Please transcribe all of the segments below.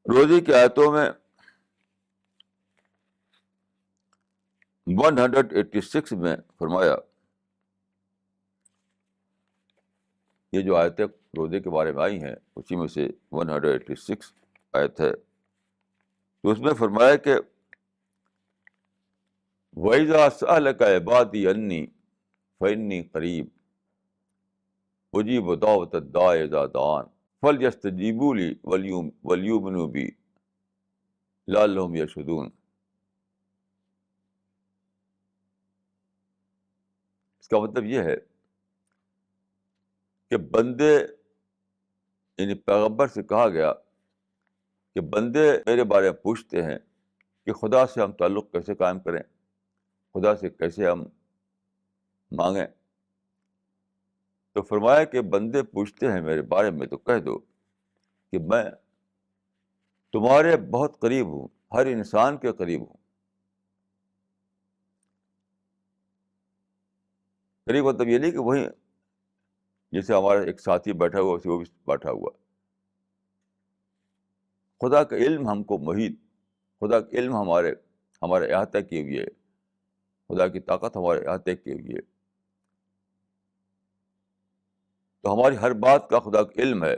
روزے کی آیتوں میں 186 میں فرمایا، یہ جو آیتیں روزے کے بارے میں آئی ہیں اسی میں سے 186 آیت ہے، تو اس میں فرمایا کہ وَإِذَا سَأَلَكَ عِبَادِي عَنِّي فَإِنِّي قَرِيبٌ أُجِيبُ دَعْوَةَ الدَّاعِ إِذَا دَعَانِ فَلْيَسْتَجِيبُوا لِي وَلْيُؤْمِنُوا بِي لَعَلَّهُمْ يَرْشُدُونَ۔ اس کا مطلب یہ ہے کہ بندے، یعنی پیغمبر سے کہا گیا کہ بندے میرے بارے میں پوچھتے ہیں کہ خدا سے ہم تعلق کیسے قائم کریں، خدا سے کیسے ہم مانگیں۔ تو فرمایا کہ بندے پوچھتے ہیں میرے بارے میں تو کہہ دو کہ میں تمہارے بہت قریب ہوں، ہر انسان کے قریب ہوں۔ قریب مطلب یہ نہیں کہ وہیں جیسے ہمارا ایک ساتھی بیٹھا ہوا اسی وہ بھی بیٹھا ہوا۔ خدا کا علم ہم کو محیط، خدا کا علم ہمارے احاطہ کیے ہوئے ہے، خدا کی طاقت ہمارے احاطے کیے ہوئے ہے، تو ہماری ہر بات کا خدا کا علم ہے،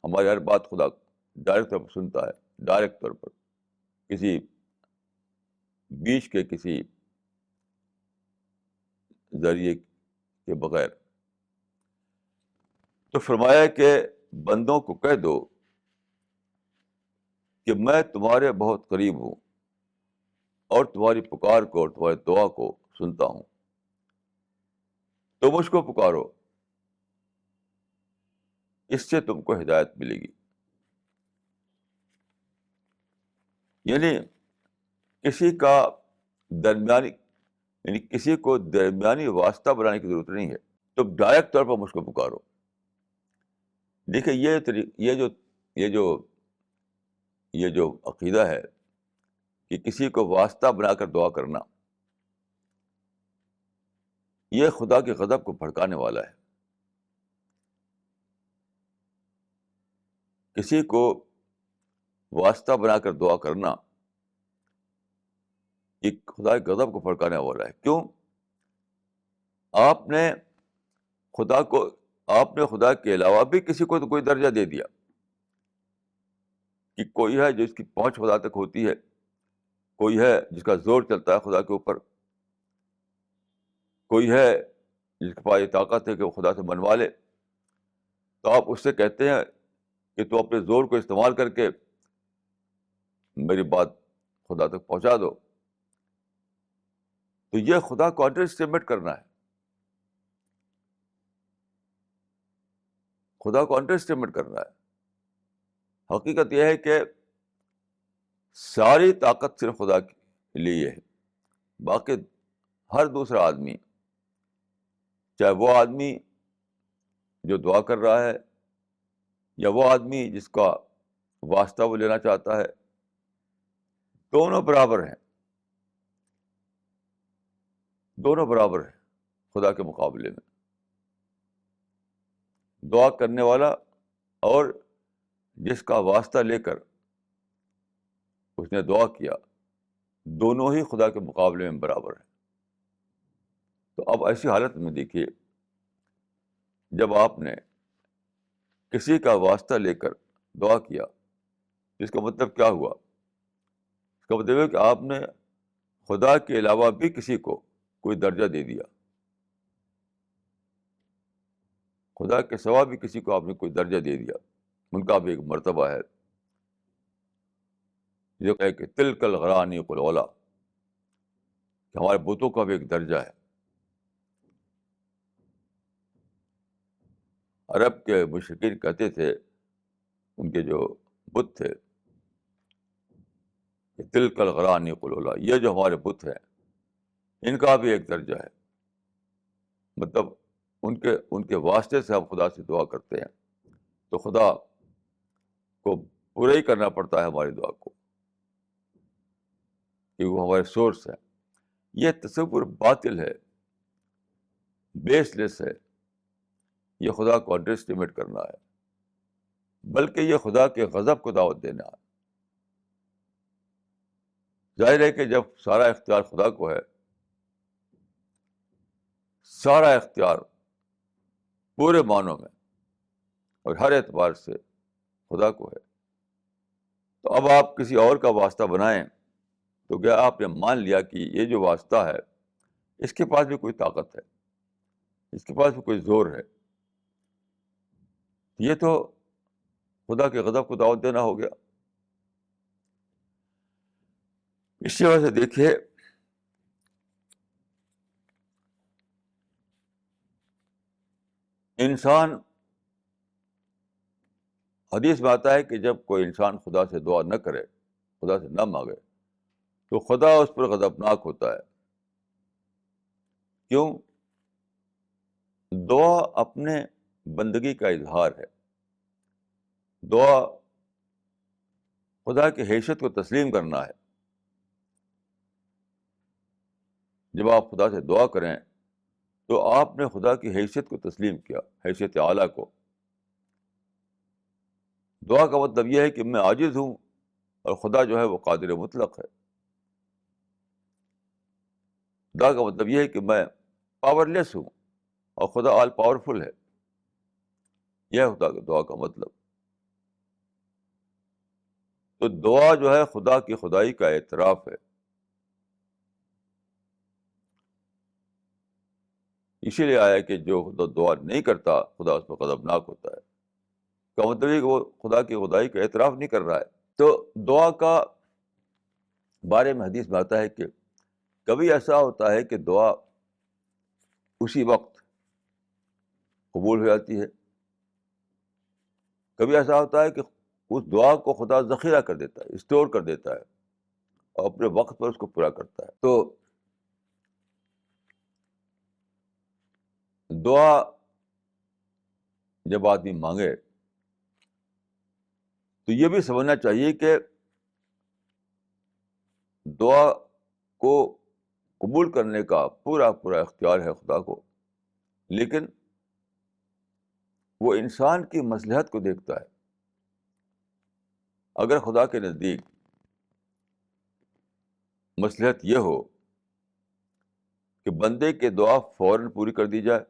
ہماری ہر بات خدا ڈائریکٹ طور پر سنتا ہے، ڈائریکٹ طور پر، کسی بیچ کے کسی ذریعے کے بغیر۔ تو فرمایا کہ بندوں کو کہہ دو کہ میں تمہارے بہت قریب ہوں اور تمہاری پکار کو اور تمہاری دعا کو سنتا ہوں، تو مجھ کو پکارو، اس سے تم کو ہدایت ملے گی۔ یعنی کسی کا درمیانی، یعنی کسی کو درمیانی واسطہ بنانے کی ضرورت نہیں ہے، تم ڈائریکٹ طور پر مجھ کو پکارو۔ دیکھیے یہ جو عقیدہ ہے کہ کسی کو واسطہ بنا کر دعا کرنا، یہ خدا کے غضب کو بھڑکانے والا ہے۔ کسی کو واسطہ بنا کر دعا کرنا یہ خدا کے غضب کو بھڑکانے والا ہے۔ کیوں؟ آپ نے خدا کے علاوہ بھی کسی کو تو کوئی درجہ دے دیا کہ کوئی ہے جو اس کی پہنچ خدا تک ہوتی ہے، کوئی ہے جس کا زور چلتا ہے خدا کے اوپر، کوئی ہے جس کے پاس یہ طاقت ہے کہ وہ خدا سے منوا لے، تو آپ اس سے کہتے ہیں کہ تو اپنے زور کو استعمال کر کے میری بات خدا تک پہنچا دو۔ تو یہ خدا کو انڈر اسٹیمیٹ کرنا ہے، خدا کو انڈر اسٹیمیٹ کرنا ہے۔ حقیقت یہ ہے کہ ساری طاقت صرف خدا کے لیے ہے، باقی ہر دوسرا آدمی، چاہے وہ آدمی جو دعا کر رہا ہے یا وہ آدمی جس کا واسطہ وہ لینا چاہتا ہے، دونوں برابر ہیں، دونوں برابر ہیں خدا کے مقابلے میں۔ دعا کرنے والا اور جس کا واسطہ لے کر اس نے دعا کیا، دونوں ہی خدا کے مقابلے میں برابر ہیں۔ تو اب ایسی حالت میں دیکھیے، جب آپ نے کسی کا واسطہ لے کر دعا کیا، اس کا مطلب کیا ہوا؟ اس کا مطلب ہے کہ آپ نے خدا کے علاوہ بھی کسی کو کوئی درجہ دے دیا، خدا کے سوا بھی کسی کو آپ نے کوئی درجہ دے دیا، ان کا بھی ایک مرتبہ ہے، جو کہ تلک الغرانیق العلیٰ، کہ ہمارے بتوں کا بھی ایک درجہ ہے۔ عرب کے مشرکین کہتے تھے، ان کے جو بت تھے، کہ تلک الغرانیق العلیٰ، یہ جو ہمارے بت ہیں ان کا بھی ایک درجہ ہے، مطلب ان کے واسطے سے ہم خدا سے دعا کرتے ہیں، تو خدا کو پورا ہی کرنا پڑتا ہے ہماری دعا کو، کہ وہ ہمارے سورس ہیں۔ یہ تصور باطل ہے، بیس لیس ہے، یہ خدا کو انڈر اسٹیمیٹ کرنا ہے، بلکہ یہ خدا کے غضب کو دعوت دینا ہے۔ ظاہر ہے کہ جب سارا اختیار خدا کو ہے، سارا اختیار پورے معنوں میں اور ہر اعتبار سے خدا کو ہے، تو اب آپ کسی اور کا واسطہ بنائیں تو کیا آپ نے مان لیا کہ یہ جو واسطہ ہے اس کے پاس بھی کوئی طاقت ہے، اس کے پاس بھی کوئی زور ہے؟ یہ تو خدا کے غضب کو دعوت دینا ہو گیا۔ اسی وجہ سے دیکھیے انسان، حدیث میں آتا ہے کہ جب کوئی انسان خدا سے دعا نہ کرے، خدا سے نہ مانگے، تو خدا اس پر غضبناک ہوتا ہے۔ کیوں؟ دعا اپنے بندگی کا اظہار ہے، دعا خدا کی حیثیت کو تسلیم کرنا ہے۔ جب آپ خدا سے دعا کریں تو آپ نے خدا کی حیثیت کو تسلیم کیا، حیثیت اعلیٰ کو۔ دعا کا مطلب یہ ہے کہ میں عاجز ہوں اور خدا جو ہے وہ قادر مطلق ہے۔ دعا کا مطلب یہ ہے کہ میں پاور لیس ہوں اور خدا آل پاورفل ہے۔ یہ ہے خدا دعا کا مطلب۔ تو دعا جو ہے خدا کی خدائی کا اعتراف ہے۔ اسی لیے آیا کہ جو خدا دعا نہیں کرتا خدا اس پر غضبناک ہوتا ہے۔ کا مطلب ہے کہ وہ خدا کی خدائی کا اعتراف نہیں کر رہا ہے۔ تو دعا کا بارے میں حدیث میں آتا ہے کہ کبھی ایسا ہوتا ہے کہ دعا اسی وقت قبول ہو جاتی ہے، کبھی ایسا ہوتا ہے کہ اس دعا کو خدا ذخیرہ کر دیتا ہے، اسٹور کر دیتا ہے اور اپنے وقت پر اس کو پورا کرتا ہے۔ تو دعا جب آدمی مانگے تو یہ بھی سمجھنا چاہیے کہ دعا کو قبول کرنے کا پورا پورا اختیار ہے خدا کو، لیکن وہ انسان کی مصلحت کو دیکھتا ہے۔ اگر خدا کے نزدیک مصلحت یہ ہو کہ بندے کے دعا فوراً پوری کر دی جائے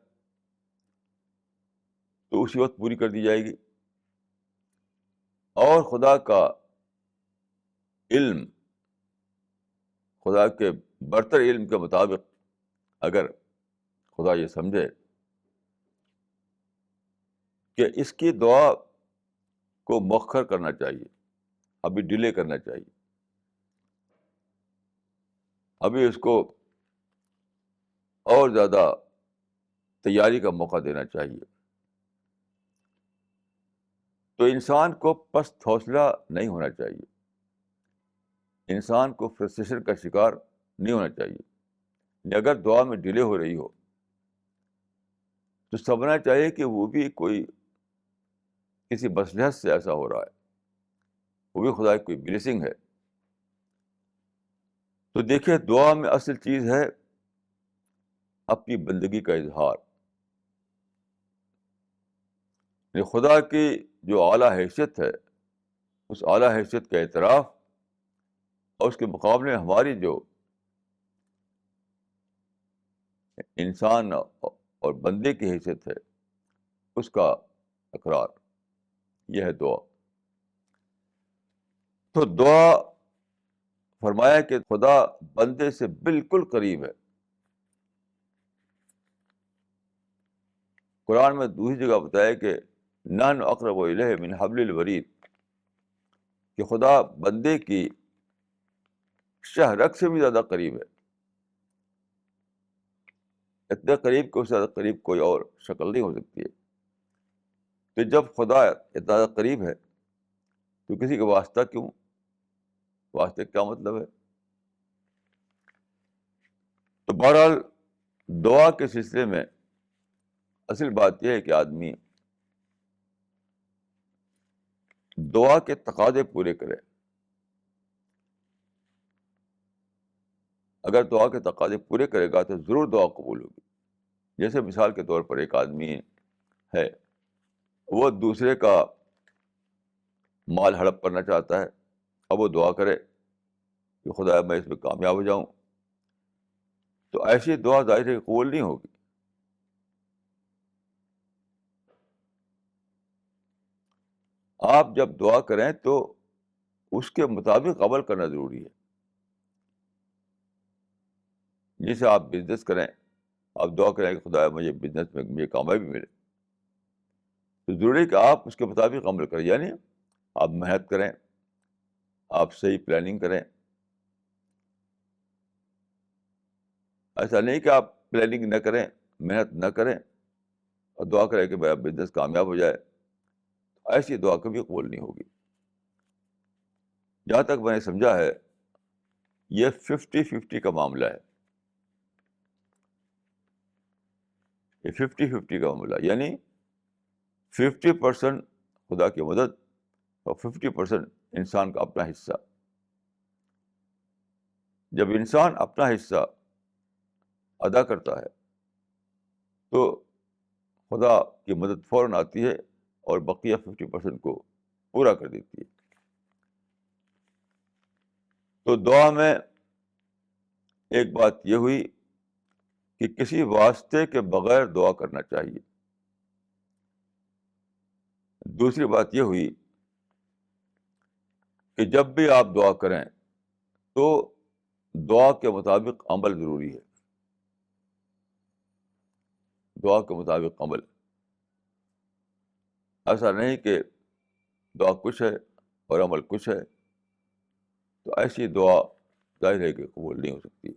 تو اسی وقت پوری کر دی جائے گی، اور خدا کا علم، خدا کے برتر علم کے مطابق اگر خدا یہ سمجھے کہ اس کی دعا کو مؤخر کرنا چاہیے، ابھی ڈیلے کرنا چاہیے، ابھی اس کو اور زیادہ تیاری کا موقع دینا چاہیے، تو انسان کو پست حوصلہ نہیں ہونا چاہیے، انسان کو فرسٹریشن کا شکار نہیں ہونا چاہیے۔ اگر دعا میں ڈیلے ہو رہی ہو تو سمجھنا چاہیے کہ وہ بھی کوئی کسی مصلحت سے ایسا ہو رہا ہے، وہ بھی خدا کی کوئی بلیسنگ ہے۔ تو دیکھیے دعا میں اصل چیز ہے اپنی بندگی کا اظہار، یعنی خدا کی جو اعلیٰ حیثیت ہے اس اعلیٰ حیثیت کا اعتراف، اور اس کے مقابلے میں ہماری جو انسان اور بندے کی حیثیت ہے اس کا اقرار، یہ ہے دعا۔ تو دعا فرمایا کہ خدا بندے سے بالکل قریب ہے۔ قرآن میں دوسری جگہ بتایا کہ نحن اقرب الیہ من حبل الورید، کہ خدا بندے کی شہ رگ سے بھی زیادہ قریب ہے، اتنے قریب کہ اس سے زیادہ قریب کوئی اور شکل نہیں ہو سکتی ہے۔ تو جب خدا اتنا زیادہ قریب ہے تو کسی کا واسطہ کیوں؟ واسطے کیا مطلب ہے؟ تو بہرحال دعا کے سلسلے میں اصل بات یہ ہے کہ آدمی دعا کے تقاضے پورے کرے۔ اگر دعا کے تقاضے پورے کرے گا تو ضرور دعا قبول ہوگی۔ جیسے مثال کے طور پر ایک آدمی ہے، وہ دوسرے کا مال ہڑپ کرنا چاہتا ہے، اب وہ دعا کرے کہ خدا میں اس میں کامیاب ہو جاؤں، تو ایسی دعا ظاہر ہے قبول نہیں ہوگی. آپ جب دعا کریں تو اس کے مطابق عمل کرنا ضروری ہے. جیسے آپ بزنس کریں، آپ دعا کریں کہ خدا مجھے بزنس میں مجھے کامیابی ملے، تو ضروری ہے کہ آپ اس کے مطابق عمل کریں. یعنی آپ محنت کریں، آپ صحیح پلاننگ کریں. ایسا نہیں کہ آپ پلاننگ نہ کریں، محنت نہ کریں اور دعا کریں کہ میرا بزنس کامیاب ہو جائے. ایسی دعا کبھی قبول نہیں ہوگی. جہاں تک میں نے سمجھا ہے یہ 50-50 کا معاملہ ہے. یہ 50-50 کا معاملہ، یعنی 50% خدا کی مدد اور 50% انسان کا اپنا حصہ. جب انسان اپنا حصہ ادا کرتا ہے تو خدا کی مدد فوراً آتی ہے اور بقیہ 50% کو پورا کر دیتی ہے. تو دعا میں ایک بات یہ ہوئی کہ کسی واسطے کے بغیر دعا کرنا چاہیے. دوسری بات یہ ہوئی کہ جب بھی آپ دعا کریں تو دعا کے مطابق عمل ضروری ہے. دعا کے مطابق عمل، ایسا نہیں کہ دعا کچھ ہے اور عمل کچھ ہے، تو ایسی دعا ظاہر ہے کہ قبول نہیں ہو سکتی.